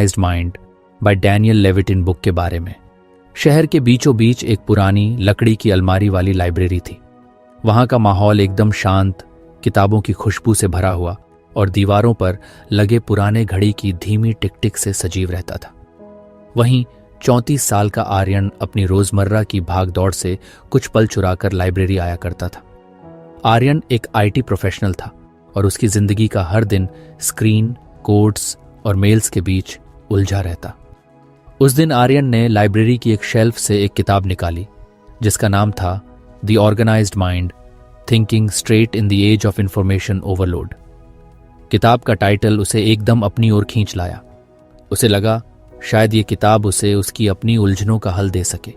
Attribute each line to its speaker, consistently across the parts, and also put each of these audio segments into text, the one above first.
Speaker 1: Organised mind by Daniel Levitin book के बारे में। शहर के बीचों बीच एक पुरानी लकड़ी की अलमारी वाली लाइब्रेरी थी। वहां का माहौल एकदम शांत, किताबों की खुशबू से भरा हुआ और दीवारों पर लगे पुराने घड़ी की धीमी टिक टिक से सजीव रहता था। वहीं 34 साल का आर्यन अपनी रोजमर्रा की भाग दौड़ से कुछ पल चुराकर लाइब्रेरी आया करता था। आर्यन एक आईटी प्रोफेशनल था और उसकी जिंदगी का हर दिन स्क्रीन, कोड्स और मेल्स के बीच उलझा रहता। उस दिन आर्यन ने लाइब्रेरी की एक शेल्फ से एक किताब निकाली जिसका नाम था the organised mind, thinking straight in the age of information overload. किताब का टाइटल उसे एकदम अपनी ओर खींच लाया। उसे लगा शायद ये किताब उसे उसकी अपनी उलझनों का हल दे सके।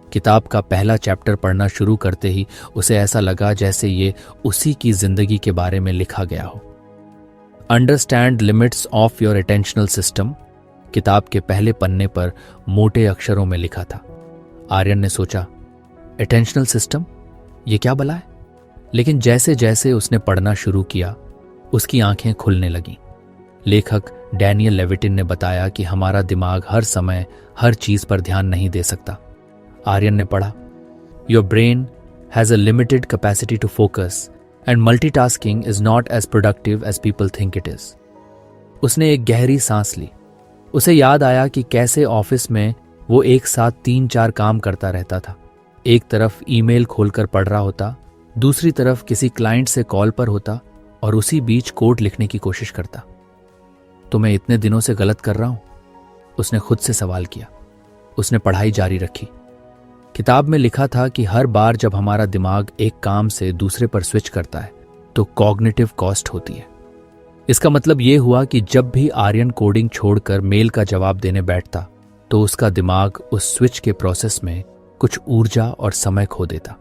Speaker 1: किताब का पहला चैप्टर पढ़ना शुरू करते ही उसे ऐसा लगा जैसे ये उसी की जिंदगी के बारे में लिखा गया हो। Understand limits of your attentional system किताब के पहले पन्ने पर मोटे अक्षरों में लिखा था। आर्यन ने सोचा, अटेंशनल सिस्टम, ये क्या भला है? लेकिन जैसे जैसे उसने पढ़ना शुरू किया उसकी आंखें खुलने लगीं। लेखक डैनियल लेविटिन ने बताया कि हमारा दिमाग हर समय हर चीज पर ध्यान नहीं दे सकता। आर्यन ने पढ़ा, your brain has a limited capacity to focus and multitasking is not as productive as people think it is. उसने एक गहरी सांस ली। उसे याद आया कि कैसे ऑफिस में वो एक साथ 3-4 काम करता रहता था। एक तरफ ईमेल खोलकर पढ़ रहा होता, दूसरी तरफ किसी क्लाइंट से कॉल पर होता और उसी बीच कोड लिखने की कोशिश करता। तो मैं इतने दिनों से गलत कर रहा हूं? उसने खुद से सवाल किया। उसने पढ़ाई जारी रखी। किताब में लिखा था कि हर बार जब हमारा दिमाग एक काम से दूसरे पर स्विच करता है तो कॉग्निटिव कॉस्ट होती है। इसका मतलब यह हुआ कि जब भी आर्यन कोडिंग छोड़कर मेल का जवाब देने बैठता तो उसका दिमाग उस स्विच के प्रोसेस में कुछ ऊर्जा और समय खो देता।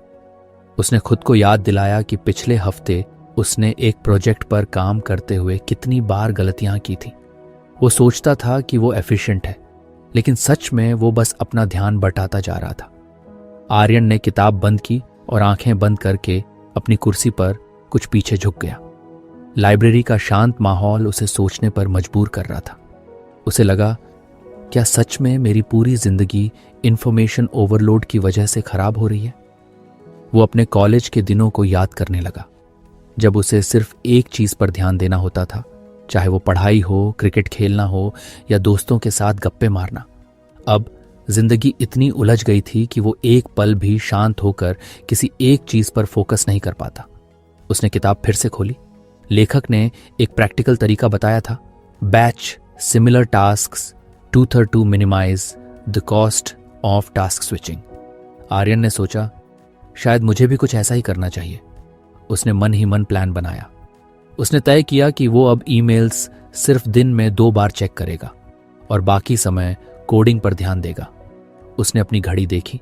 Speaker 1: उसने खुद को याद दिलाया कि पिछले हफ्ते उसने एक प्रोजेक्ट पर काम करते हुए कितनी बार गलतियां की थी। वो सोचता था कि वो एफिशिएंट है, लेकिन सच में वो बस अपना ध्यान बटाता जा रहा था। आर्यन ने किताब बंद की और आंखें बंद करके अपनी कुर्सी पर कुछ पीछे झुक गया। लाइब्रेरी का शांत माहौल उसे सोचने पर मजबूर कर रहा था। उसे लगा, क्या सच में मेरी पूरी जिंदगी इंफॉर्मेशन ओवरलोड की वजह से खराब हो रही है? वो अपने कॉलेज के दिनों को याद करने लगा, जब उसे सिर्फ एक चीज पर ध्यान देना होता था, चाहे वो पढ़ाई हो, क्रिकेट खेलना हो या दोस्तों के साथ गप्पे मारना। अब जिंदगी इतनी उलझ गई थी कि वो एक पल भी शांत होकर किसी एक चीज पर फोकस नहीं कर पाता। उसने किताब फिर से खोली। लेखक ने एक प्रैक्टिकल तरीका बताया था, batch similar tasks to minimise the cost of task switching. Aryan ने सोचा, शायद मुझे भी कुछ ऐसा ही करना चाहिए। उसने मन ही मन प्लान बनाया। उसने तय किया कि वो अब ईमेल्स सिर्फ दिन में 2 बार चेक करेगा और बाकी समय कोडिंग पर ध्यान देगा। उसने अपनी घड़ी देखी।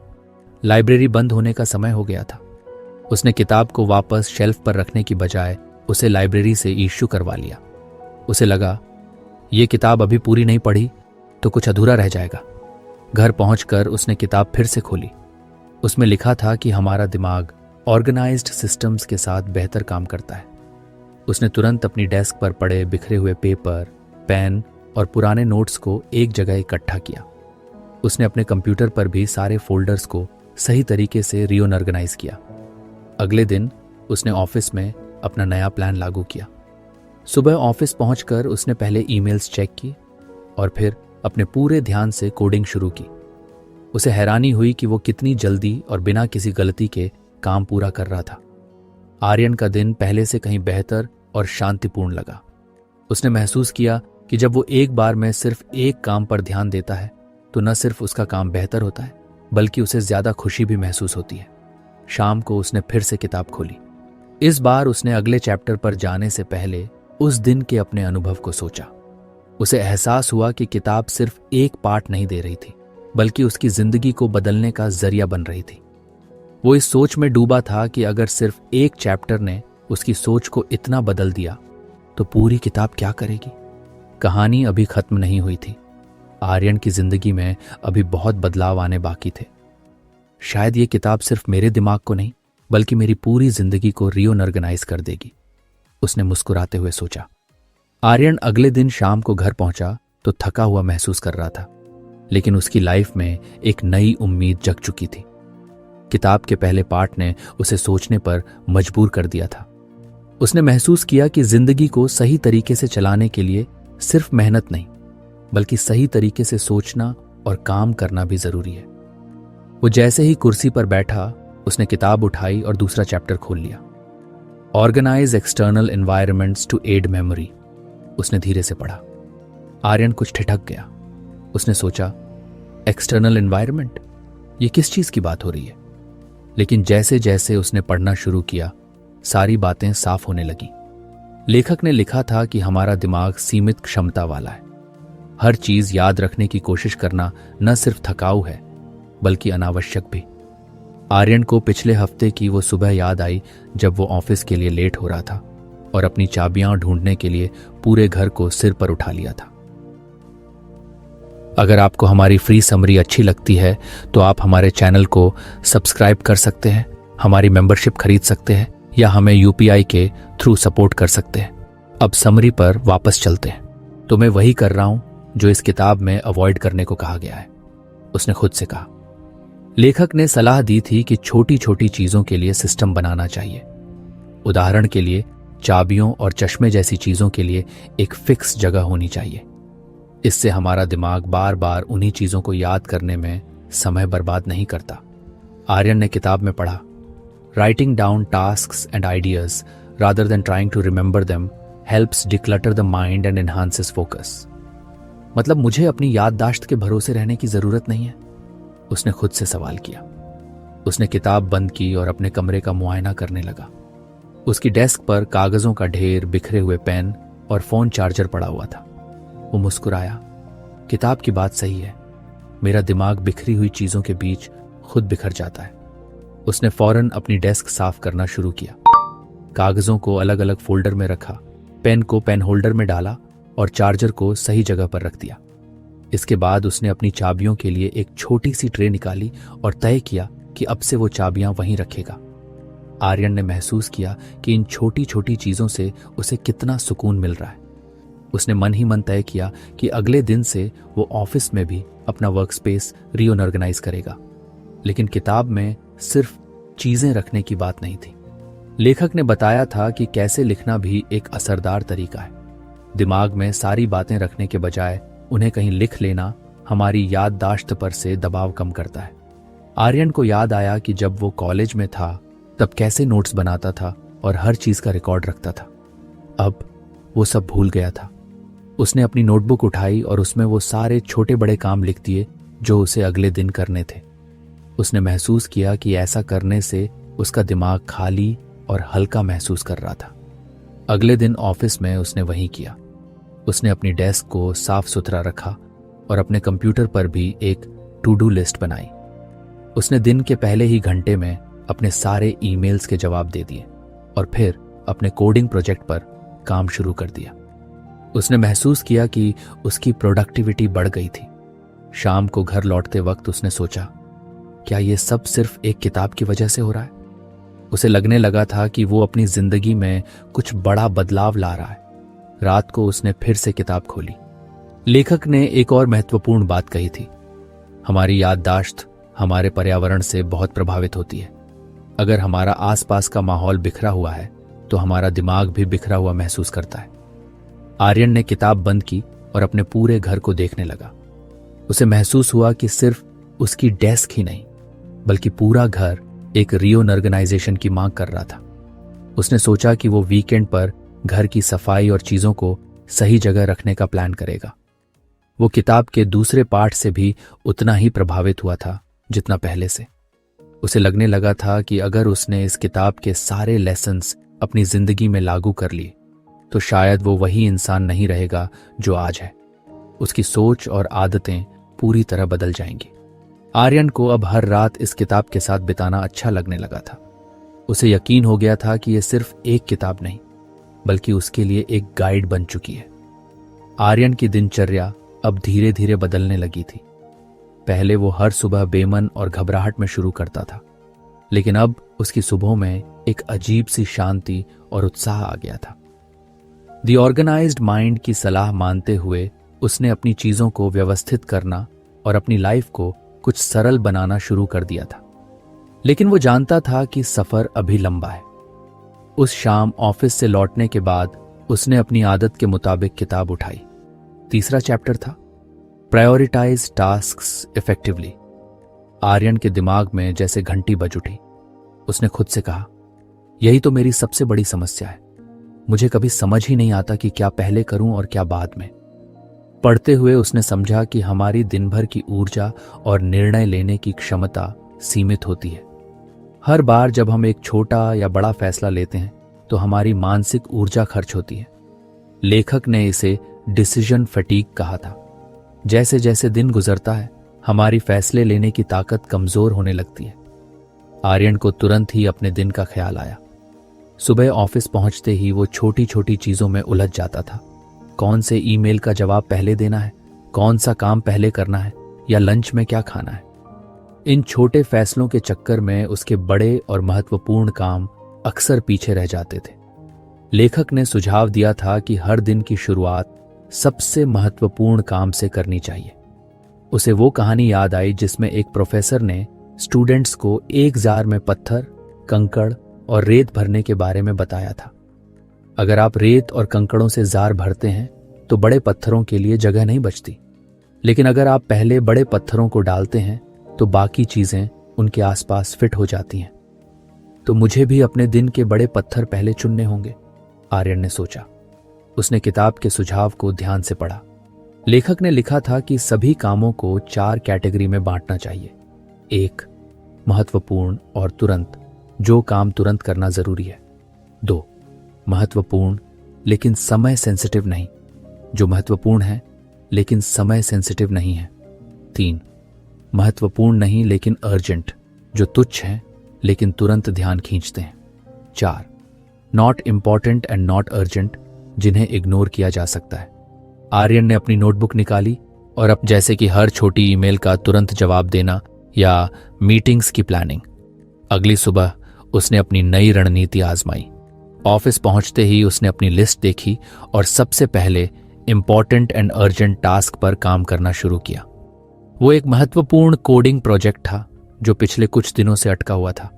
Speaker 1: लाइब्रेरी बंद होने का समय हो गया था। उसने किताब को वापस शेल्फ पर रखने की बजाय उसे लाइब्रेरी से इश्यू करवा लिया। उसे लगा, ये किताब अभी पूरी नहीं पढ़ी तो कुछ अधूरा रह जाएगा। घर पहुंचकर उसने किताब फिर से खोली। उसमें लिखा था कि हमारा दिमाग ऑर्गेनाइज्ड सिस्टम्स के साथ बेहतर काम करता है। उसने तुरंत अपनी डेस्क पर पड़े बिखरे हुए पेपर, पेन और पुराने नोट्स को एक जगह इकट्ठा किया। उसने अपने कंप्यूटर पर भी सारे फोल्डर्स को सही तरीके से रीऑर्गेनाइज किया। अगले दिन उसने ऑफिस में अपना नया प्लान लागू किया। सुबह ऑफिस पहुंचकर उसने पहले ईमेल्स चेक की और फिर अपने पूरे ध्यान से कोडिंग शुरू की। उसे हैरानी हुई कि वो कितनी जल्दी और बिना किसी गलती के काम पूरा कर रहा था। आर्यन का दिन पहले से कहीं बेहतर और शांतिपूर्ण लगा। उसने महसूस किया कि जब वो एक बार में सिर्फ एक काम पर ध्यान देता है तो न सिर्फ उसका काम बेहतर होता है बल्कि उसे ज्यादा खुशी भी महसूस होती है। शाम को उसने फिर से किताब खोली। इस बार उसने अगले चैप्टर पर जाने से पहले उस दिन के अपने अनुभव को सोचा। उसे एहसास हुआ कि किताब सिर्फ एक पाठ नहीं दे रही थी बल्कि उसकी जिंदगी को बदलने का जरिया बन रही थी। वो इस सोच में डूबा था कि अगर सिर्फ एक चैप्टर ने उसकी सोच को इतना बदल दिया तो पूरी किताब क्या करेगी। कहानी अभी खत्म नहीं हुई थी। आर्यन की जिंदगी में अभी बहुत बदलाव आने बाकी थे। शायद ये किताब सिर्फ मेरे दिमाग को नहीं बल्कि मेरी पूरी जिंदगी को रीऑर्गेनाइज कर देगी, उसने मुस्कुराते हुए सोचा। आर्यन अगले दिन शाम को घर पहुंचा तो थका हुआ महसूस कर रहा था, लेकिन उसकी लाइफ में एक नई उम्मीद जग चुकी थी। किताब के पहले पार्ट ने उसे सोचने पर मजबूर कर दिया था। उसने महसूस किया कि जिंदगी को सही तरीके से चलाने के लिए सिर्फ मेहनत नहीं, बल्कि सही तरीके से सोचना और काम करना भी जरूरी है। वो जैसे ही कुर्सी पर बैठा, उसने किताब उठाई और दूसरा चैप्टर खोल लिया। Organise external environments to aid memory, उसने धीरे से पढ़ा। आर्यन कुछ ठिठक गया। उसने सोचा, एक्सटर्नल एनवायरनमेंट, ये किस चीज की बात हो रही है? लेकिन जैसे जैसे उसने पढ़ना शुरू किया, सारी बातें साफ होने लगी। लेखक ने लिखा था कि हमारा दिमाग सीमित क्षमता वाला है। हर चीज याद रखने की कोशिश करना न सिर्फ थकाऊ है, बल्कि अनावश्यक भी। आर्यन को पिछले हफ्ते की वो सुबह याद आई जब वो ऑफिस के लिए लेट हो रहा था और अपनी चाबियां ढूंढने के लिए पूरे घर को सिर पर उठा लिया था। अगर आपको हमारी फ्री समरी अच्छी लगती है तो आप हमारे चैनल को सब्सक्राइब कर सकते हैं, हमारी मेंबरशिप खरीद सकते हैं या हमें यूपीआई के थ्रू सपोर्ट कर सकते हैं। अब समरी पर वापस चलते हैं। तो मैं वही कर रहा हूं जो इस किताब में अवॉइड करने को कहा गया है, उसने खुद से कहा। लेखक ने सलाह दी थी कि छोटी छोटी चीजों के लिए सिस्टम बनाना चाहिए। उदाहरण के लिए चाबियों और चश्मे जैसी चीजों के लिए एक फिक्स जगह होनी चाहिए। इससे हमारा दिमाग बार बार उन्हीं चीजों को याद करने में समय बर्बाद नहीं करता। आर्यन ने किताब में पढ़ा, writing down tasks and ideas rather than trying to remember them helps declutter the mind and enhances focus. मतलब मुझे अपनी याददाश्त के भरोसे रहने की जरूरत नहीं है, उसने खुद से सवाल किया। उसने किताब बंद की और अपने कमरे का मुआयना करने लगा। उसकी डेस्क पर कागजों का ढेर, बिखरे हुए पेन और फोन चार्जर पड़ा हुआ था। वो मुस्कुराया। किताब की बात सही है, मेरा दिमाग बिखरी हुई चीजों के बीच खुद बिखर जाता है। उसने फौरन अपनी डेस्क साफ करना शुरू किया। कागजों को अलग अलग फोल्डर में रखा, पेन को पेन होल्डर में डाला और चार्जर को सही जगह पर रख दिया। इसके बाद उसने अपनी चाबियों के लिए एक छोटी सी ट्रे निकाली और तय किया कि अब से वो चाबियां वहीं रखेगा। आर्यन ने महसूस किया कि इन छोटी छोटी चीजों से उसे कितना सुकून मिल रहा है। उसने मन ही मन तय किया कि अगले दिन से वो ऑफिस में भी अपना वर्क स्पेस रीऑर्गेनाइज करेगा। लेकिन किताब में सिर्फ चीजें रखने की बात नहीं थी। लेखक ने बताया था कि कैसे लिखना भी एक असरदार तरीका है। दिमाग में सारी बातें रखने के बजाय उन्हें कहीं लिख लेना हमारी याददाश्त पर से दबाव कम करता है। आर्यन को याद आया कि जब वो कॉलेज में था तब कैसे नोट्स बनाता था और हर चीज का रिकॉर्ड रखता था। अब वो सब भूल गया था। उसने अपनी नोटबुक उठाई और उसमें वो सारे छोटे बड़े काम लिख दिए जो उसे अगले दिन करने थे। उसने महसूस किया कि ऐसा करने से उसका दिमाग खाली और हल्का महसूस कर रहा था। अगले दिन ऑफिस में उसने वही किया। उसने अपनी डेस्क को साफ सुथरा रखा और अपने कंप्यूटर पर भी एक टू डू लिस्ट बनाई। उसने दिन के पहले ही घंटे में अपने सारे ईमेल्स के जवाब दे दिए और फिर अपने कोडिंग प्रोजेक्ट पर काम शुरू कर दिया। उसने महसूस किया कि उसकी प्रोडक्टिविटी बढ़ गई थी। शाम को घर लौटते वक्त उसने सोचा, क्या ये सब सिर्फ एक किताब की वजह से हो रहा है? उसे लगने लगा था कि वो अपनी जिंदगी में कुछ बड़ा बदलाव ला रहा है। रात को उसने फिर से किताब खोली। लेखक ने एक और महत्वपूर्ण बात कही थी, हमारी याददाश्त हमारे पर्यावरण से बहुत प्रभावित होती है। अगर हमारा आसपास का माहौल बिखरा हुआ है तो हमारा दिमाग भी बिखरा हुआ महसूस करता है। आर्यन ने किताब बंद की और अपने पूरे घर को देखने लगा। उसे महसूस हुआ कि सिर्फ उसकी डेस्क ही नहीं, बल्कि पूरा घर एक रीऑर्गेनाइजेशन की मांग कर रहा था। उसने सोचा कि वो वीकेंड पर घर की सफाई और चीजों को सही जगह रखने का प्लान करेगा। वो किताब के दूसरे पार्ट से भी उतना ही प्रभावित हुआ था जितना पहले से। उसे लगने लगा था कि अगर उसने इस किताब के सारे लेसन्स अपनी जिंदगी में लागू कर लिए तो शायद वो वही इंसान नहीं रहेगा जो आज है। उसकी सोच और आदतें पूरी तरह बदल जाएंगी। आर्यन को अब हर रात इस किताब के साथ बिताना अच्छा लगने लगा था। उसे यकीन हो गया था कि यह सिर्फ एक किताब नहीं, बल्कि उसके लिए एक गाइड बन चुकी है। आर्यन की दिनचर्या अब धीरे धीरे बदलने लगी थी। पहले वो हर सुबह बेमन और घबराहट में शुरू करता था, लेकिन अब उसकी सुबह में एक अजीब सी शांति और उत्साह आ गया था। द ऑर्गेनाइज्ड माइंड की सलाह मानते हुए उसने अपनी चीज़ों को व्यवस्थित करना और अपनी लाइफ को कुछ सरल बनाना शुरू कर दिया था। लेकिन वो जानता था कि सफ़र अभी लंबा है। उस शाम ऑफिस से लौटने के बाद उसने अपनी आदत के मुताबिक किताब उठाई। तीसरा चैप्टर था प्रायोरिटाइज टास्क्स इफेक्टिवली। आर्यन के दिमाग में जैसे घंटी बज उठी। उसने खुद से कहा, यही तो मेरी सबसे बड़ी समस्या है। मुझे कभी समझ ही नहीं आता कि क्या पहले करूं और क्या बाद में। पढ़ते हुए उसने समझा कि हमारी दिन भर की ऊर्जा और निर्णय लेने की क्षमता सीमित होती है। हर बार जब हम एक छोटा या बड़ा फैसला लेते हैं तो हमारी मानसिक ऊर्जा खर्च होती है। लेखक ने इसे डिसीजन फटीग कहा था। जैसे जैसे दिन गुजरता है हमारी फैसले लेने की ताकत कमजोर होने लगती है। आर्यन को तुरंत ही अपने दिन का ख्याल आया। सुबह ऑफिस पहुंचते ही वो छोटी छोटी चीजों में उलझ जाता था। कौन से ईमेल का जवाब पहले देना है, कौन सा काम पहले करना है, या लंच में क्या खाना है। इन छोटे फैसलों के चक्कर में उसके बड़े और महत्वपूर्ण काम अक्सर पीछे रह जाते थे। लेखक ने सुझाव दिया था कि हर दिन की शुरुआत सबसे महत्वपूर्ण काम से करनी चाहिए। उसे वो कहानी याद आई जिसमें एक प्रोफेसर ने स्टूडेंट्स को एक जार में पत्थर, कंकड़ और रेत भरने के बारे में बताया था। अगर आप रेत और कंकड़ों से जार भरते हैं तो बड़े पत्थरों के लिए जगह नहीं बचती, लेकिन अगर आप पहले बड़े पत्थरों को डालते हैं तो बाकी चीजें उनके आसपास फिट हो जाती हैं। तो मुझे भी अपने दिन के बड़े पत्थर पहले चुनने होंगे, आर्यन ने सोचा। उसने किताब के सुझाव को ध्यान से पढ़ा। लेखक ने लिखा था कि सभी कामों को 4 कैटेगरी में बांटना चाहिए। 1, महत्वपूर्ण और तुरंत, जो काम तुरंत करना जरूरी है। 2, महत्वपूर्ण लेकिन समय सेंसिटिव नहीं, जो महत्वपूर्ण है लेकिन समय सेंसिटिव नहीं है। 3, महत्वपूर्ण नहीं लेकिन अर्जेंट, जो तुच्छ है लेकिन तुरंत ध्यान खींचते हैं। 4, not important and not urgent, जिन्हें इग्नोर किया जा सकता है। आर्यन ने अपनी नोटबुक निकाली और अब जैसे कि हर छोटी ईमेल का तुरंत जवाब देना या मीटिंग्स की प्लानिंग। अगली सुबह उसने अपनी नई रणनीति आजमाई। ऑफिस पहुंचते ही उसने अपनी लिस्ट देखी और सबसे पहले इम्पॉर्टेंट एंड अर्जेंट टास्क पर काम करना शुरू किया। वो एक महत्वपूर्ण कोडिंग प्रोजेक्ट था जो पिछले कुछ दिनों से अटका हुआ था।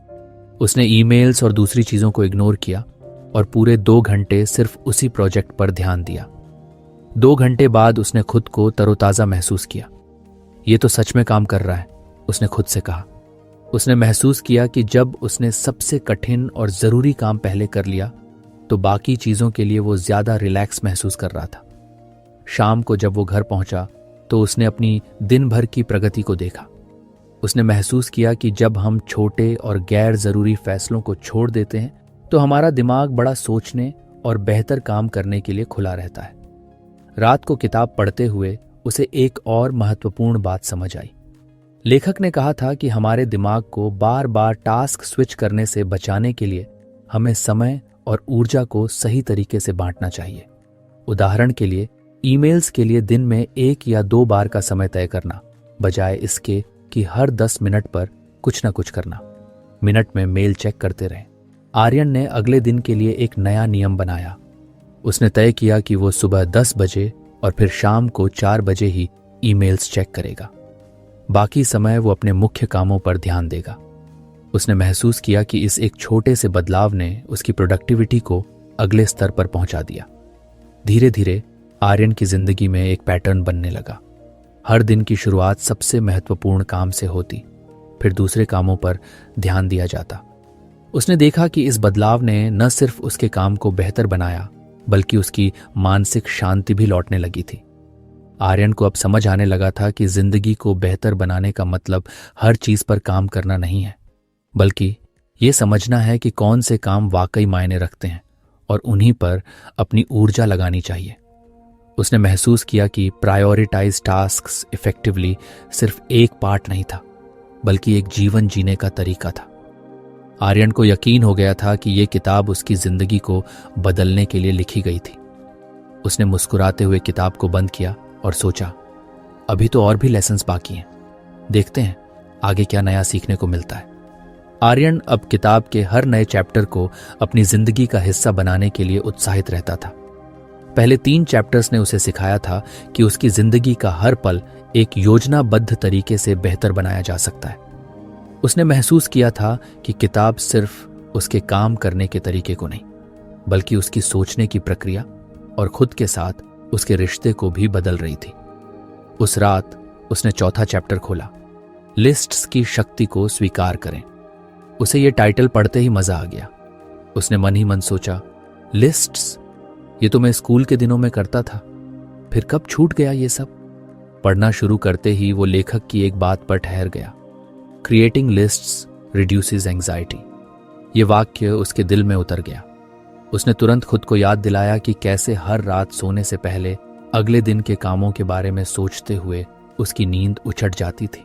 Speaker 1: उसने ईमेल्स और दूसरी चीजों को इग्नोर किया और पूरे 2 घंटे सिर्फ उसी प्रोजेक्ट पर ध्यान दिया। 2 घंटे बाद उसने खुद को तरोताजा महसूस किया। ये तो सच में काम कर रहा है, उसने खुद से कहा। उसने महसूस किया कि जब उसने सबसे कठिन और जरूरी काम पहले कर लिया तो बाकी चीजों के लिए वो ज्यादा रिलैक्स महसूस कर रहा था। शाम को जब वो घर पहुंचा तो उसने अपनी दिन भर की प्रगति को देखा। उसने महसूस किया कि जब हम छोटे और गैर जरूरी फैसलों को छोड़ देते हैं तो हमारा दिमाग बड़ा सोचने और बेहतर काम करने के लिए खुला रहता है। रात को किताब पढ़ते हुए उसे एक और महत्वपूर्ण बात समझ आई। लेखक ने कहा था कि हमारे दिमाग को बार बार टास्क स्विच करने से बचाने के लिए हमें समय और ऊर्जा को सही तरीके से बांटना चाहिए। उदाहरण के लिए, ईमेल्स के लिए दिन में 1 या 2 बार का समय तय करना, बजाय इसके कि हर 10 मिनट पर कुछ न कुछ करना। मिनट में मेल चेक करते रहें। आर्यन ने अगले दिन के लिए एक नया नियम बनाया। उसने तय किया कि वो सुबह 10 बजे और फिर शाम को 4 बजे ही ईमेल्स चेक करेगा। बाकी समय वो अपने मुख्य कामों पर ध्यान देगा। उसने महसूस किया कि इस एक छोटे से बदलाव ने उसकी प्रोडक्टिविटी को अगले स्तर पर पहुंचा दिया। धीरे धीरे आर्यन की जिंदगी में एक पैटर्न बनने लगा। हर दिन की शुरुआत सबसे महत्वपूर्ण काम से होती, फिर दूसरे कामों पर ध्यान दिया जाता। उसने देखा कि इस बदलाव ने न सिर्फ उसके काम को बेहतर बनाया बल्कि उसकी मानसिक शांति भी लौटने लगी थी। आर्यन को अब समझ आने लगा था कि जिंदगी को बेहतर बनाने का मतलब हर चीज पर काम करना नहीं है, बल्कि ये समझना है कि कौन से काम वाकई मायने रखते हैं और उन्हीं पर अपनी ऊर्जा लगानी चाहिए। उसने महसूस किया कि प्रायोरिटाइज टास्क्स इफेक्टिवली सिर्फ एक पार्ट नहीं था, बल्कि एक जीवन जीने का तरीका था। आर्यन को यकीन हो गया था कि यह किताब उसकी जिंदगी को बदलने के लिए लिखी गई थी। उसने मुस्कुराते हुए किताब को बंद किया और सोचा, अभी तो और भी लेसन्स बाकी हैं, देखते हैं आगे क्या नया सीखने को मिलता है। आर्यन अब किताब के हर नए चैप्टर को अपनी जिंदगी का हिस्सा बनाने के लिए उत्साहित रहता था। पहले 3 चैप्टर्स ने उसे सिखाया था कि उसकी जिंदगी का हर पल एक योजनाबद्ध तरीके से बेहतर बनाया जा सकता है। उसने महसूस किया था कि किताब सिर्फ उसके काम करने के तरीके को नहीं, बल्कि उसकी सोचने की प्रक्रिया और खुद के साथ उसके रिश्ते को भी बदल रही थी। उस रात उसने चौथा चैप्टर खोला, लिस्ट्स की शक्ति को स्वीकार करें। उसे यह टाइटल पढ़ते ही मजा आ गया। उसने मन ही मन सोचा, लिस्ट्स, ये तो मैं स्कूल के दिनों में करता था, फिर कब छूट गया ये सब। पढ़ना शुरू करते ही वो लेखक की एक बात पर ठहर गया, क्रिएटिंग लिस्ट्स रिड्यूसेस एंजाइटी। ये वाक्य उसके दिल में उतर गया। उसने तुरंत खुद को याद दिलाया कि कैसे हर रात सोने से पहले अगले दिन के कामों के बारे में सोचते हुए उसकी नींद उछट जाती थी।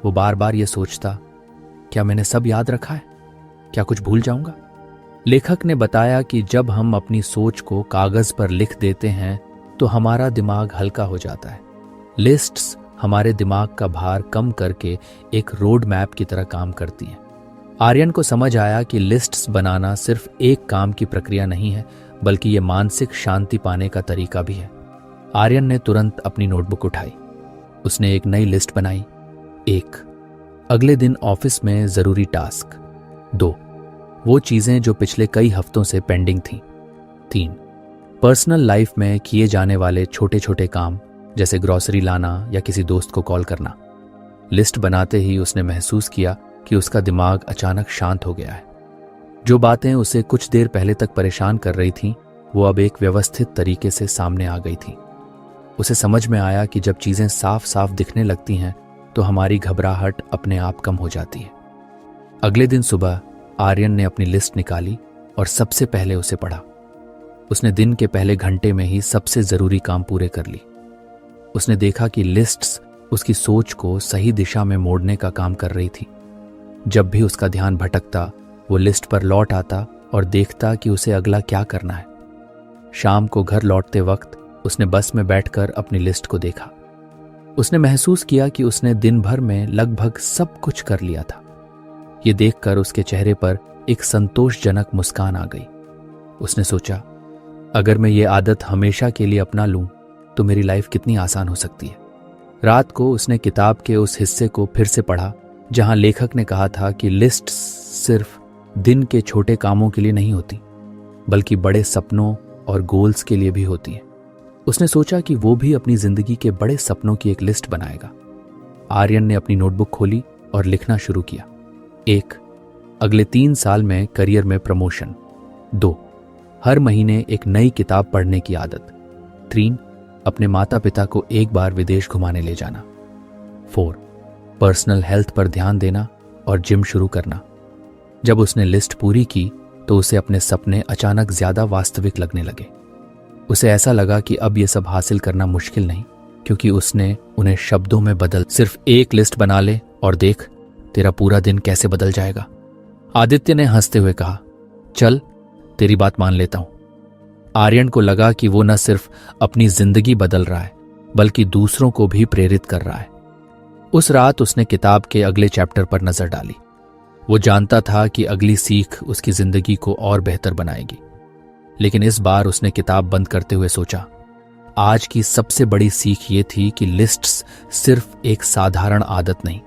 Speaker 1: वो बार बार ये सोचता, क्या मैंने सब याद रखा है, क्या कुछ भूल जाऊंगा। लेखक ने बताया कि जब हम अपनी सोच को कागज पर लिख देते हैं तो हमारा दिमाग हल्का हो जाता है। लिस्ट्स हमारे दिमाग का भार कम करके एक रोड मैप की तरह काम करती हैं। आर्यन को समझ आया कि लिस्ट्स बनाना सिर्फ एक काम की प्रक्रिया नहीं है, बल्कि ये मानसिक शांति पाने का तरीका भी है। आर्यन ने तुरंत अपनी नोटबुक उठाई। उसने एक नई लिस्ट बनाई। 1, अगले दिन ऑफिस में जरूरी टास्क। 2, वो चीजें जो पिछले कई हफ्तों से पेंडिंग थीं। 3, पर्सनल लाइफ में किए जाने वाले छोटे छोटे काम, जैसे ग्रोसरी लाना या किसी दोस्त को कॉल करना। लिस्ट बनाते ही उसने महसूस किया कि उसका दिमाग अचानक शांत हो गया है। जो बातें उसे कुछ देर पहले तक परेशान कर रही थीं, वो अब एक व्यवस्थित तरीके से सामने आ गई थी। उसे समझ में आया कि जब चीजें साफ साफ दिखने लगती हैं तो हमारी घबराहट अपने आप कम हो जाती है। अगले दिन सुबह आर्यन ने अपनी लिस्ट निकाली और सबसे पहले उसे पढ़ा। उसने दिन के पहले घंटे में ही सबसे जरूरी काम पूरे कर ली। उसने देखा कि लिस्ट्स उसकी सोच को सही दिशा में मोड़ने का काम कर रही थी। जब भी उसका ध्यान भटकता, वो लिस्ट पर लौट आता और देखता कि उसे अगला क्या करना है। शाम को घर लौटते वक्त उसने बस में बैठकर अपनी लिस्ट को देखा। उसने महसूस किया कि उसने दिन भर में लगभग सब कुछ कर लिया था। ये देखकर उसके चेहरे पर एक संतोषजनक मुस्कान आ गई। उसने सोचा, अगर मैं ये आदत हमेशा के लिए अपना लूं तो मेरी लाइफ कितनी आसान हो सकती है। रात को उसने किताब के उस हिस्से को फिर से पढ़ा जहां लेखक ने कहा था कि लिस्ट सिर्फ दिन के छोटे कामों के लिए नहीं होती, बल्कि बड़े सपनों और गोल्स के लिए भी होती है। उसने सोचा कि वो भी अपनी जिंदगी के बड़े सपनों की एक लिस्ट बनाएगा। आर्यन ने अपनी नोटबुक खोली और लिखना शुरू किया। 1, अगले 3 साल में करियर में प्रमोशन। 2, हर महीने एक नई किताब पढ़ने की आदत। 3, अपने माता पिता को एक बार विदेश घुमाने ले जाना। 4, पर्सनल हेल्थ पर ध्यान देना और जिम शुरू करना। जब उसने लिस्ट पूरी की तो उसे अपने सपने अचानक ज्यादा वास्तविक लगने लगे। उसे ऐसा लगा कि अब यह सब हासिल करना मुश्किल नहीं, क्योंकि उसने उन्हें शब्दों में बदल, सिर्फ एक लिस्ट बना ले और देख तेरा पूरा दिन कैसे बदल जाएगा। आदित्य ने हंसते हुए कहा, चल तेरी बात मान लेता हूं। आर्यन को लगा कि वो न सिर्फ अपनी जिंदगी बदल रहा है, बल्कि दूसरों को भी प्रेरित कर रहा है। उस रात उसने किताब के अगले चैप्टर पर नजर डाली। वो जानता था कि अगली सीख उसकी जिंदगी को और बेहतर बनाएगी, लेकिन इस बार उसने किताब बंद करते हुए सोचा, आज की सबसे बड़ी सीख ये थी कि लिस्ट्स सिर्फ एक साधारण आदत नहीं,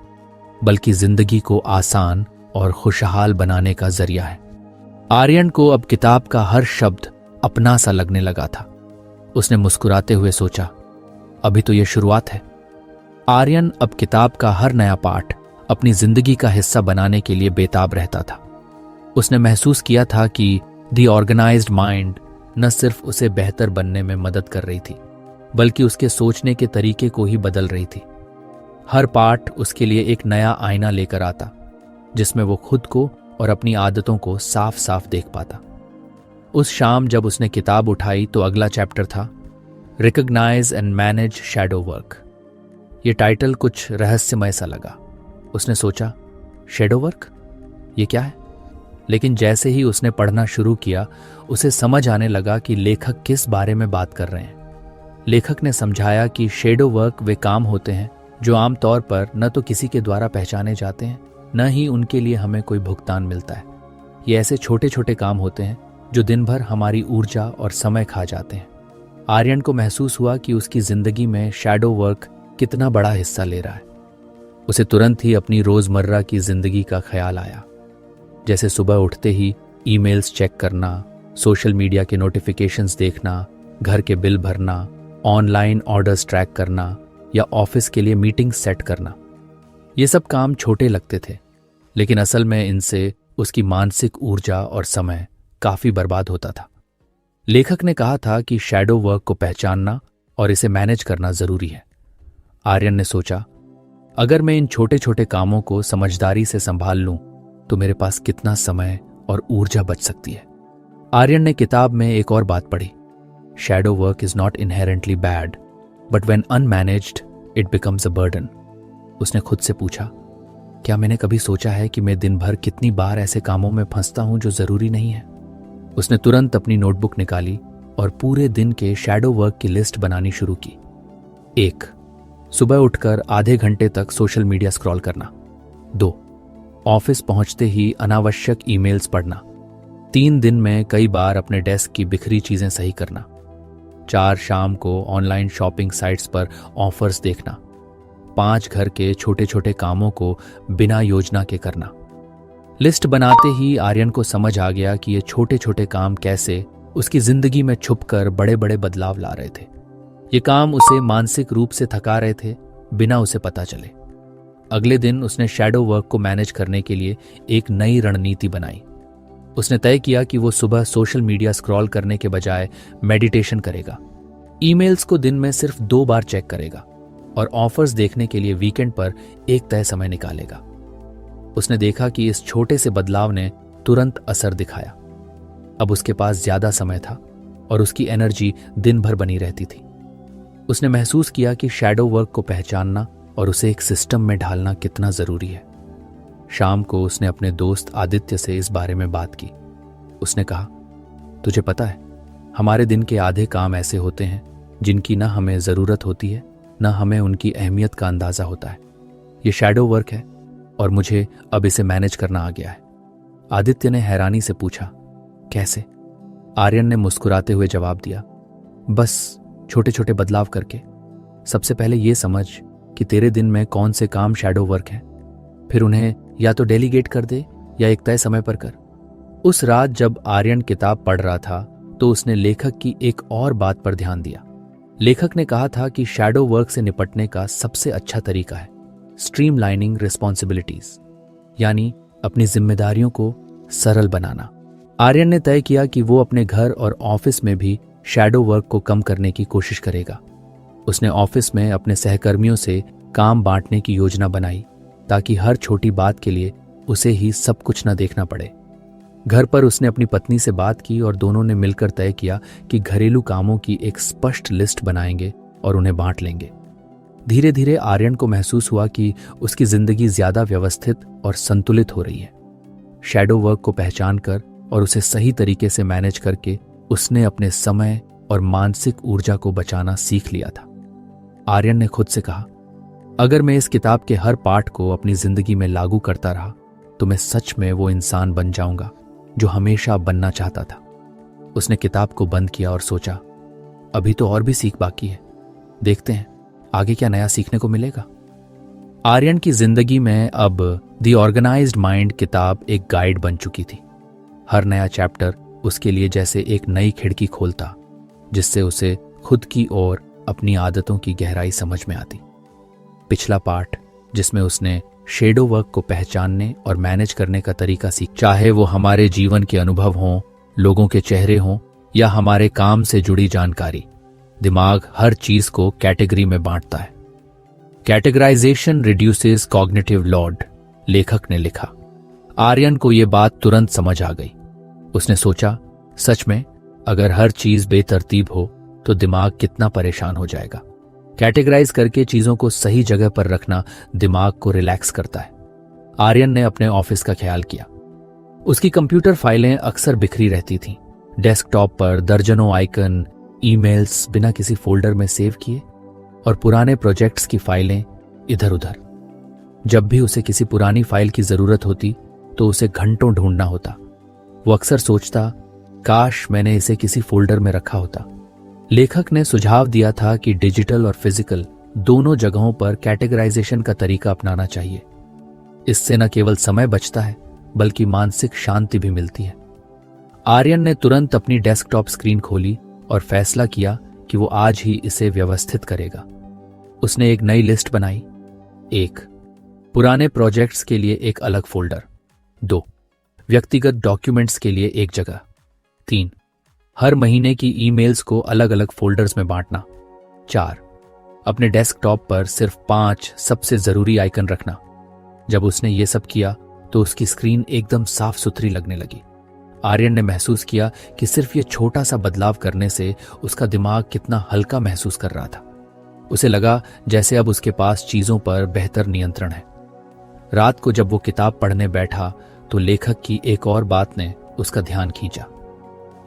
Speaker 1: बल्कि जिंदगी को आसान और खुशहाल बनाने का जरिया है। आर्यन को अब किताब का हर शब्द अपना सा लगने लगा था। उसने मुस्कुराते हुए सोचा, अभी तो यह शुरुआत है। आर्यन अब किताब का हर नया पाठ अपनी जिंदगी का हिस्सा बनाने के लिए बेताब रहता था। उसने महसूस किया था कि दी ऑर्गेनाइज्ड माइंड न सिर्फ उसे बेहतर बनने में मदद कर रही थी, बल्कि उसके सोचने के तरीके को ही बदल रही थी। हर पाठ उसके लिए एक नया आईना लेकर आता, जिसमें वो खुद को और अपनी आदतों को साफ साफ देख पाता। उस शाम जब उसने किताब उठाई तो अगला चैप्टर था, recognise and manage shadow work. ये टाइटल कुछ रहस्यमय सा लगा। उसने सोचा, शैडो वर्क, ये क्या है? लेकिन जैसे ही उसने पढ़ना शुरू किया, उसे समझ आने लगा कि लेखक किस बारे में बात कर रहे हैं। लेखक ने समझाया कि शैडो वर्क वे काम होते हैं जो आमतौर पर न तो किसी के द्वारा पहचाने जाते हैं, न ही उनके लिए हमें कोई भुगतान मिलता है। ये ऐसे छोटे छोटे काम होते हैं जो दिन भर हमारी ऊर्जा और समय खा जाते हैं। आर्यन को महसूस हुआ कि उसकी जिंदगी में शैडो वर्क कितना बड़ा हिस्सा ले रहा है। उसे तुरंत ही अपनी रोजमर्रा की जिंदगी का ख्याल आया, जैसे सुबह उठते ही ईमेल्स चेक करना, सोशल मीडिया के नोटिफिकेशंस देखना, घर के बिल भरना, ऑनलाइन ऑर्डर्स ट्रैक करना या ऑफिस के लिए मीटिंग सेट करना। ये सब काम छोटे लगते थे, लेकिन असल में इनसे उसकी मानसिक ऊर्जा और समय काफी बर्बाद होता था। लेखक ने कहा था कि शैडो वर्क को पहचानना और इसे मैनेज करना जरूरी है। आर्यन ने सोचा, अगर मैं इन छोटे छोटे कामों को समझदारी से संभाल लूं तो मेरे पास कितना समय और ऊर्जा बच सकती है। आर्यन ने किताब में एक और बात पढ़ी, shadow work is not inherently bad, but when unmanaged it becomes a burden. उसने खुद से पूछा, क्या मैंने कभी सोचा है कि मैं दिन भर कितनी बार ऐसे कामों में फंसता हूं जो जरूरी नहीं है। उसने तुरंत अपनी नोटबुक निकाली और पूरे दिन के शैडो वर्क की लिस्ट बनानी शुरू की। 1. सुबह उठकर आधे घंटे तक सोशल मीडिया स्क्रॉल करना। 2. ऑफिस पहुंचते ही अनावश्यक ईमेल्स पढ़ना। 3 दिन में कई बार अपने डेस्क की बिखरी चीजें सही करना। 4 शाम को ऑनलाइन शॉपिंग साइट्स पर ऑफर्स देखना। 5 घर के छोटे छोटे कामों को बिना योजना के करना। लिस्ट बनाते ही आर्यन को समझ आ गया कि ये छोटे छोटे काम कैसे उसकी जिंदगी में छुपकर बड़े बड़े बदलाव ला रहे थे। ये काम उसे मानसिक रूप से थका रहे थे बिना उसे पता चले। अगले दिन उसने शैडो वर्क को मैनेज करने के लिए एक नई रणनीति बनाई। उसने तय किया कि वो सुबह सोशल मीडिया स्क्रॉल करने के बजाय मेडिटेशन करेगा, ईमेल्स को दिन में सिर्फ 2 बार चेक करेगा और ऑफर्स देखने के लिए वीकेंड पर एक तय समय निकालेगा। उसने देखा कि इस छोटे से बदलाव ने तुरंत असर दिखाया। अब उसके पास ज्यादा समय था और उसकी एनर्जी दिन भर बनी रहती थी। उसने महसूस किया कि शैडो वर्क को पहचानना और उसे एक सिस्टम में ढालना कितना जरूरी है। शाम को उसने अपने दोस्त आदित्य से इस बारे में बात की। उसने कहा, तुझे पता है, हमारे दिन के आधे काम ऐसे होते हैं जिनकी ना हमें जरूरत होती है, ना हमें उनकी अहमियत का अंदाजा होता है। ये शैडो वर्क है और मुझे अब इसे मैनेज करना आ गया है। आदित्य ने हैरानी से पूछा, कैसे? आर्यन ने मुस्कुराते हुए जवाब दिया, बस छोटे छोटे बदलाव करके। सबसे पहले ये समझ कि तेरे दिन में कौन से काम शैडो वर्क हैं, फिर उन्हें या तो डेलीगेट कर दे या एक तय समय पर कर। उस रात जब आर्यन किताब पढ़ रहा था तो उसने लेखक की एक और बात पर ध्यान दिया। लेखक ने कहा था कि शैडो वर्क से निपटने का सबसे अच्छा तरीका है स्ट्रीमलाइनिंग रिस्पॉन्सिबिलिटीज, यानी अपनी जिम्मेदारियों को सरल बनाना। आर्यन ने तय किया कि वो अपने घर और ऑफिस में भी शैडो वर्क को कम करने की कोशिश करेगा। उसने ऑफिस में अपने सहकर्मियों से काम बांटने की योजना बनाई ताकि हर छोटी बात के लिए उसे ही सब कुछ न देखना पड़े। घर पर उसने अपनी पत्नी से बात की और दोनों ने मिलकर तय किया कि घरेलू कामों की एक स्पष्ट लिस्ट बनाएंगे और उन्हें बांट लेंगे। धीरे धीरे आर्यन को महसूस हुआ कि उसकी जिंदगी ज्यादा व्यवस्थित और संतुलित हो रही है। शैडो वर्क को पहचान कर और उसे सही तरीके से मैनेज करके उसने अपने समय और मानसिक ऊर्जा को बचाना सीख लिया था। आर्यन ने खुद से कहा, अगर मैं इस किताब के हर पाठ को अपनी जिंदगी में लागू करता रहा तो मैं सच में वो इंसान बन जाऊंगा जो हमेशा बनना चाहता था। उसने किताब को बंद किया और सोचा, अभी तो और भी सीख बाकी है, देखते हैं आगे क्या नया सीखने को मिलेगा। आर्यन की जिंदगी में अब द ऑर्गेनाइज्ड माइंड किताब एक गाइड बन चुकी थी। हर नया चैप्टर उसके लिए जैसे एक नई खिड़की खोलता, जिससे उसे खुद की और अपनी आदतों की गहराई समझ में आती। पिछला पार्ट जिसमें उसने शैडो वर्क को पहचानने और मैनेज करने का तरीका सीख, चाहे वो हमारे जीवन के अनुभव हों, लोगों के चेहरे हों या हमारे काम से जुड़ी जानकारी, दिमाग हर चीज को कैटेगरी में बांटता है। कैटेगराइजेशन रिड्यूसेस कॉग्निटिव लोड, लेखक ने लिखा। आर्यन को यह बात तुरंत समझ आ गई। उसने सोचा, सच में अगर हर चीज बेतरतीब हो तो दिमाग कितना परेशान हो जाएगा। कैटेगराइज करके चीजों को सही जगह पर रखना दिमाग को रिलैक्स करता है। आर्यन ने अपने ऑफिस का ख्याल किया। उसकी कंप्यूटर फाइलें अक्सर बिखरी रहती थीं। डेस्कटॉप पर दर्जनों आइकन, ईमेल्स बिना किसी फोल्डर में सेव किए और पुराने प्रोजेक्ट्स की फाइलें इधर उधर। जब भी उसे किसी पुरानी फाइल की जरूरत होती तो उसे घंटों ढूंढना होता। वो अक्सर सोचता, काश मैंने इसे किसी फोल्डर में रखा होता, लेखक ने सुझाव दिया था कि डिजिटल और फिजिकल दोनों जगहों पर कैटेगराइजेशन का तरीका अपनाना चाहिए। इससे न केवल समय बचता है बल्कि मानसिक शांति भी मिलती है। आर्यन ने तुरंत अपनी डेस्कटॉप स्क्रीन खोली और फैसला किया कि वो आज ही इसे व्यवस्थित करेगा। उसने एक नई लिस्ट बनाई। 1. पुराने प्रोजेक्ट्स के लिए एक अलग फोल्डर। 2. व्यक्तिगत डॉक्यूमेंट्स के लिए एक जगह। 3. हर महीने की ईमेल्स को अलग अलग फोल्डर्स में बांटना। 4. अपने डेस्कटॉप पर सिर्फ 5 सबसे जरूरी आइकन रखना। जब उसने ये सब किया तो उसकी स्क्रीन एकदम साफ सुथरी लगने लगी। आर्यन ने महसूस किया कि सिर्फ ये छोटा सा बदलाव करने से उसका दिमाग कितना हल्का महसूस कर रहा था। उसे लगा जैसे अब उसके पास चीजों पर बेहतर नियंत्रण है। रात को जब वो किताब पढ़ने बैठा तो लेखक की एक और बात ने उसका ध्यान खींचा।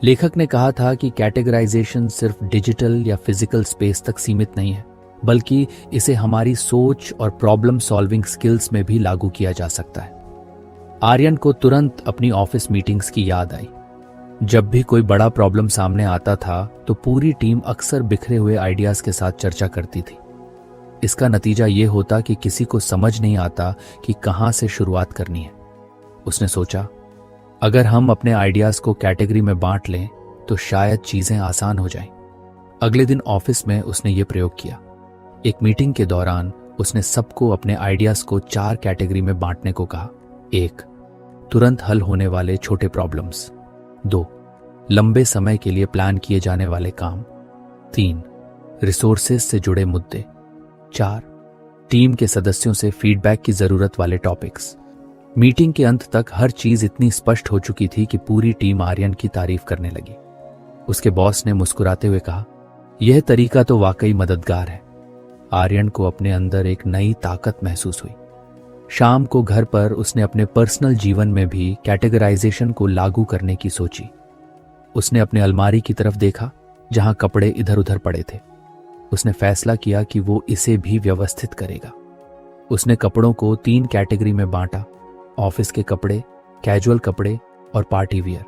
Speaker 1: लेखक ने कहा था कि कैटेगराइजेशन सिर्फ डिजिटल या फिजिकल स्पेस तक सीमित नहीं है, बल्कि इसे हमारी सोच और प्रॉब्लम सॉल्विंग स्किल्स में भी लागू किया जा सकता है। आर्यन को तुरंत अपनी ऑफिस मीटिंग्स की याद आई। जब भी कोई बड़ा प्रॉब्लम सामने आता था तो पूरी टीम अक्सर बिखरे हुए आइडियाज के साथ चर्चा करती थी। इसका नतीजा ये होता कि किसी को समझ नहीं आता कि कहां से शुरुआत करनी है। उसने सोचा, अगर हम अपने आइडियाज को कैटेगरी में बांट लें तो शायद चीजें आसान हो जाएं। अगले दिन ऑफिस में उसने ये प्रयोग किया। एक मीटिंग के दौरान उसने सबको अपने आइडियाज को 4 कैटेगरी में बांटने को कहा। 1. तुरंत हल होने वाले छोटे प्रॉब्लम्स। 2. लंबे समय के लिए प्लान किए जाने वाले काम। 3. रिसोर्सेज से जुड़े मुद्दे। 4. टीम के सदस्यों से फीडबैक की जरूरत वाले टॉपिक्स। मीटिंग के अंत तक हर चीज इतनी स्पष्ट हो चुकी थी कि पूरी टीम आर्यन की तारीफ करने लगी। उसके बॉस ने मुस्कुराते हुए कहा, यह तरीका तो वाकई मददगार है। आर्यन को अपने अंदर एक नई ताकत महसूस हुई। शाम को घर पर उसने अपने पर्सनल जीवन में भी कैटेगराइजेशन को लागू करने की सोची। उसने अपने अलमारी की तरफ देखा जहां कपड़े इधर उधर पड़े थे। उसने फैसला किया कि वो इसे भी व्यवस्थित करेगा। उसने कपड़ों को 3 कैटेगरी में बांटा, ऑफिस के कपड़े, कैजुअल कपड़े और पार्टी वियर।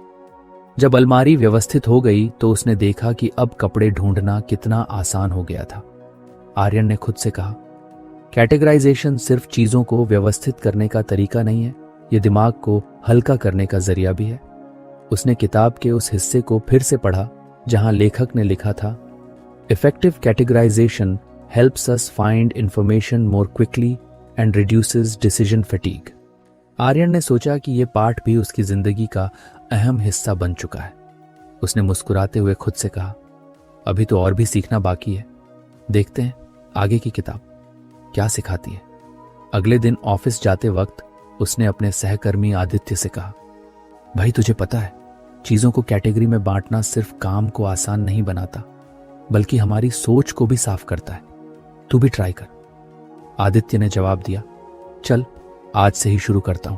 Speaker 1: जब अलमारी व्यवस्थित हो गई तो उसने देखा कि अब कपड़े ढूंढना कितना आसान हो गया था। आर्यन ने खुद से कहा, कैटेगराइजेशन सिर्फ चीजों को व्यवस्थित करने का तरीका नहीं है, यह दिमाग को हल्का करने का जरिया भी है। उसने किताब के उस हिस्से को फिर से पढ़ा जहां लेखक ने लिखा था, effective categorisation helps us find information more quickly and reduces decision fatigue. Aryan ने सोचा कि यह पाठ भी उसकी जिंदगी का अहम हिस्सा बन चुका है। उसने मुस्कुराते हुए खुद से कहा, अभी तो और भी सीखना बाकी है, देखते हैं आगे की किताब क्या सिखाती है। अगले दिन ऑफिस जाते वक्त उसने अपने सहकर्मी आदित्य से कहा, भाई तुझे पता है, चीजों को कैटेगरी में बांटना सिर्फ काम को आसान नहीं बनाता, बल्कि हमारी सोच को भी साफ करता है। तू भी ट्राई कर। आदित्य ने जवाब दिया, चल आज से ही शुरू करता हूं।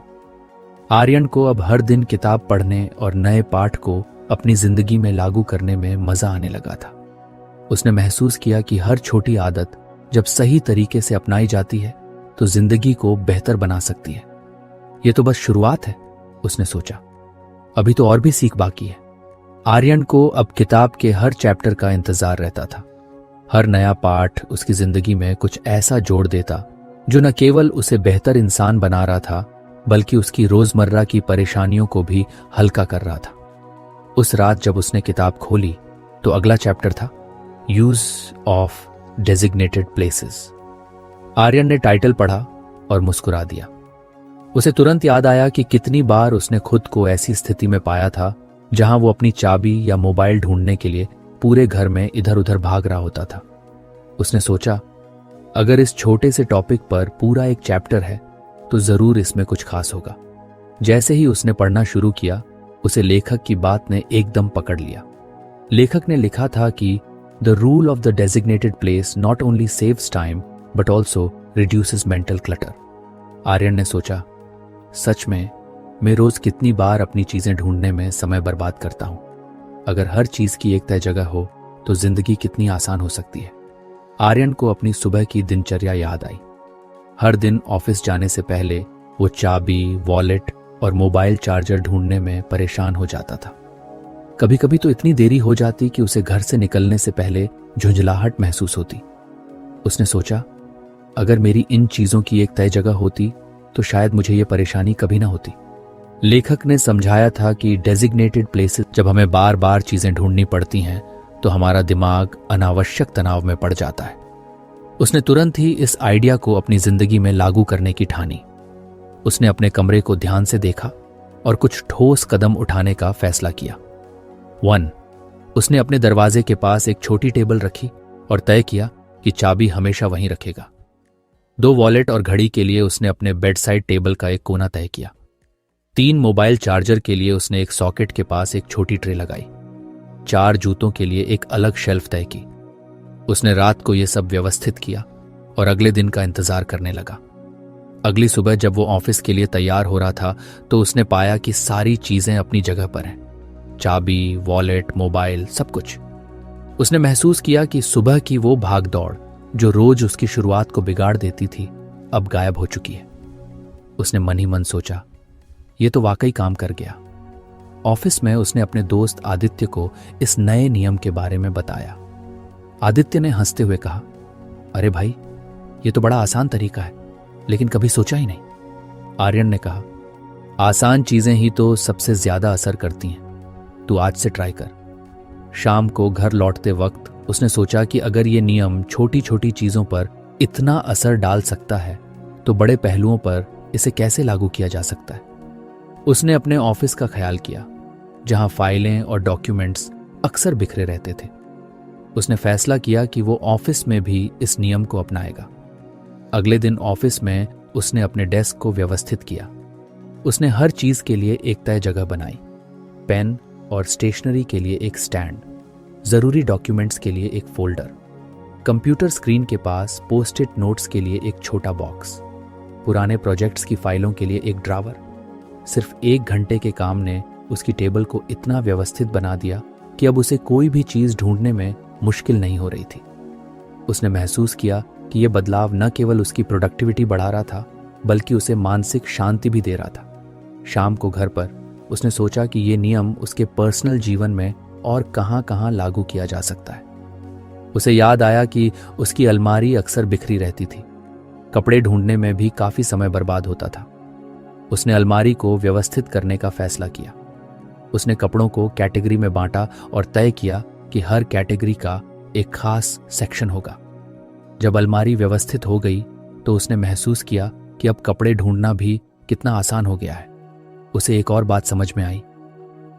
Speaker 1: आर्यन को अब हर दिन किताब पढ़ने और नए पाठ को अपनी जिंदगी में लागू करने में मजा आने लगा था। उसने महसूस किया कि हर छोटी आदत जब सही तरीके से अपनाई जाती है तो जिंदगी को बेहतर बना सकती है। यह तो बस शुरुआत है, उसने सोचा, अभी तो और भी सीख बाकी है। आर्यन को अब किताब के हर चैप्टर का इंतजार रहता था। हर नया पाठ उसकी जिंदगी में कुछ ऐसा जोड़ देता जो न केवल उसे बेहतर इंसान बना रहा था, बल्कि उसकी रोजमर्रा की परेशानियों को भी हल्का कर रहा था। उस रात जब उसने किताब खोली तो अगला चैप्टर था use of designated places. Aryan ने टाइटल पढ़ा और मुस्कुरा दिया। उसे तुरंत याद आया कि कितनी बार उसने खुद को ऐसी स्थिति में पाया था जहां वो अपनी चाबी या मोबाइल ढूंढने के लिए पूरे घर में इधर उधर भाग रहा होता था। उसने सोचा, अगर इस छोटे से टॉपिक पर पूरा एक चैप्टर है तो जरूर इसमें कुछ खास होगा। जैसे ही उसने पढ़ना शुरू किया, उसे लेखक की बात ने एकदम पकड़ लिया। लेखक ने लिखा था कि the rule of the designated place not only saves time but also reduces mental clutter. Aryan ने सोचा, सच में मैं रोज कितनी बार अपनी चीजें ढूंढने में समय बर्बाद करता हूं। अगर हर चीज की एक तय जगह हो तो जिंदगी कितनी आसान हो सकती है। आर्यन को अपनी सुबह की दिनचर्या याद आई। हर दिन ऑफिस जाने से पहले वो चाबी, वॉलेट और मोबाइल चार्जर ढूंढने में परेशान हो जाता था। कभी कभी तो इतनी देरी हो जाती कि उसे घर से निकलने से पहले झुंझलाहट महसूस होती। उसने सोचा, अगर मेरी इन चीजों की एक तय जगह होती तो शायद मुझे ये परेशानी कभी ना होती। लेखक ने समझाया था कि डेजिग्नेटेड प्लेसेस जब हमें बार बार चीजें ढूंढनी पड़ती हैं तो हमारा दिमाग अनावश्यक तनाव में पड़ जाता है। उसने तुरंत ही इस आइडिया को अपनी जिंदगी में लागू करने की ठानी। उसने अपने कमरे को ध्यान से देखा और कुछ ठोस कदम उठाने का फैसला किया। 1. उसने अपने दरवाजे के पास एक छोटी टेबल रखी और तय किया कि चाबी हमेशा वहीं रखेगा। 2 वॉलेट और घड़ी के लिए उसने अपने बेड साइड टेबल का एक कोना तय किया। 3 मोबाइल चार्जर के लिए उसने एक सॉकेट के पास एक छोटी ट्रे लगाई। 4 जूतों के लिए एक अलग शेल्फ तय की। उसने रात को यह सब व्यवस्थित किया और अगले दिन का इंतजार करने लगा। अगली सुबह जब वो ऑफिस के लिए तैयार हो रहा था तो उसने पाया कि सारी चीजें अपनी जगह पर हैं। चाबी, वॉलेट, मोबाइल, सब कुछ। उसने महसूस किया कि सुबह की वो भाग दौड़ जो रोज उसकी शुरुआत को बिगाड़ देती थी अब गायब हो चुकी है। उसने मन ही मन सोचा, ये तो वाकई काम कर गया। ऑफिस में उसने अपने दोस्त आदित्य को इस नए नियम के बारे में बताया। आदित्य ने हंसते हुए कहा, अरे भाई, ये तो बड़ा आसान तरीका है, लेकिन कभी सोचा ही नहीं। आर्यन ने कहा, आसान चीजें ही तो सबसे ज्यादा असर करती हैं। तू आज से ट्राई कर। शाम को घर लौटते वक्त उसने सोचा कि अगर ये नियम छोटी छोटी चीजों पर इतना असर डाल सकता है तो बड़े पहलुओं पर इसे कैसे लागू किया जा सकता है। उसने अपने ऑफिस का ख्याल किया, जहां फाइलें और डॉक्यूमेंट्स अक्सर बिखरे रहते थे। उसने फैसला किया कि वो ऑफिस में भी इस नियम को अपनाएगा। अगले दिन ऑफिस में उसने अपने डेस्क को व्यवस्थित किया। उसने हर चीज के लिए एक तय जगह बनाई। पेन और स्टेशनरी के लिए एक स्टैंड, जरूरी डॉक्यूमेंट्स के लिए एक फोल्डर, कंप्यूटर स्क्रीन के पास पोस्ट इट नोट्स के लिए एक छोटा बॉक्स, पुराने प्रोजेक्ट्स की फाइलों के लिए एक ड्रावर। सिर्फ 1 घंटे के काम ने उसकी टेबल को इतना व्यवस्थित बना दिया कि अब उसे कोई भी चीज ढूंढने में मुश्किल नहीं हो रही थी। उसने महसूस किया कि यह बदलाव न केवल उसकी प्रोडक्टिविटी बढ़ा रहा था, बल्कि उसे मानसिक शांति भी दे रहा था। शाम को घर पर उसने सोचा कि यह नियम उसके पर्सनल जीवन में और कहां-कहां लागू किया जा सकता है। उसे याद आया कि उसकी अलमारी अक्सर बिखरी रहती थी। कपड़े ढूंढने में भी काफी समय बर्बाद होता था। उसने अलमारी को व्यवस्थित करने का फैसला किया। उसने कपड़ों को कैटेगरी में बांटा और तय किया कि हर कैटेगरी का एक खास सेक्शन होगा। जब अलमारी व्यवस्थित हो गई तो उसने महसूस किया कि अब कपड़े ढूंढना भी कितना आसान हो गया है। उसे एक और बात समझ में आई,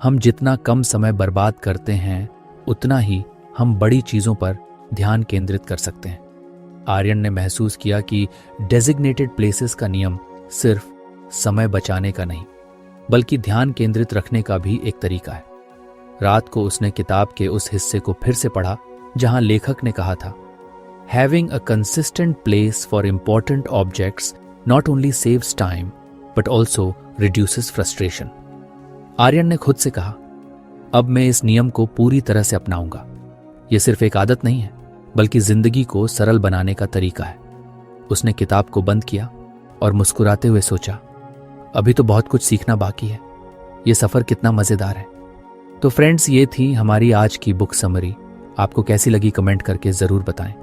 Speaker 1: हम जितना कम समय बर्बाद करते हैं उतना ही हम बड़ी चीजों पर ध्यान केंद्रित कर सकते हैं। आर्यन ने महसूस किया कि डेजिग्नेटेड प्लेसेस का नियम सिर्फ समय बचाने का नहीं, बल्कि ध्यान केंद्रित रखने का भी एक तरीका है। रात को उसने किताब के उस हिस्से को फिर से पढ़ा जहां लेखक ने कहा था, having a consistent place for important objects not only saves time but also reduces frustration. Aryan ने खुद से कहा, अब मैं इस नियम को पूरी तरह से अपनाऊंगा। यह सिर्फ एक आदत नहीं है, बल्कि जिंदगी को सरल बनाने का तरीका है। उसने किताब को बंद किया और मुस्कुराते हुए सोचा, अभी तो बहुत कुछ सीखना बाकी है। यह सफर कितना मजेदार है। तो फ्रेंड्स, ये थी हमारी आज की बुक समरी। आपको कैसी लगी कमेंट करके जरूर बताएं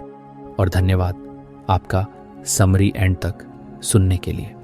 Speaker 1: और धन्यवाद आपका समरी एंड तक सुनने के लिए।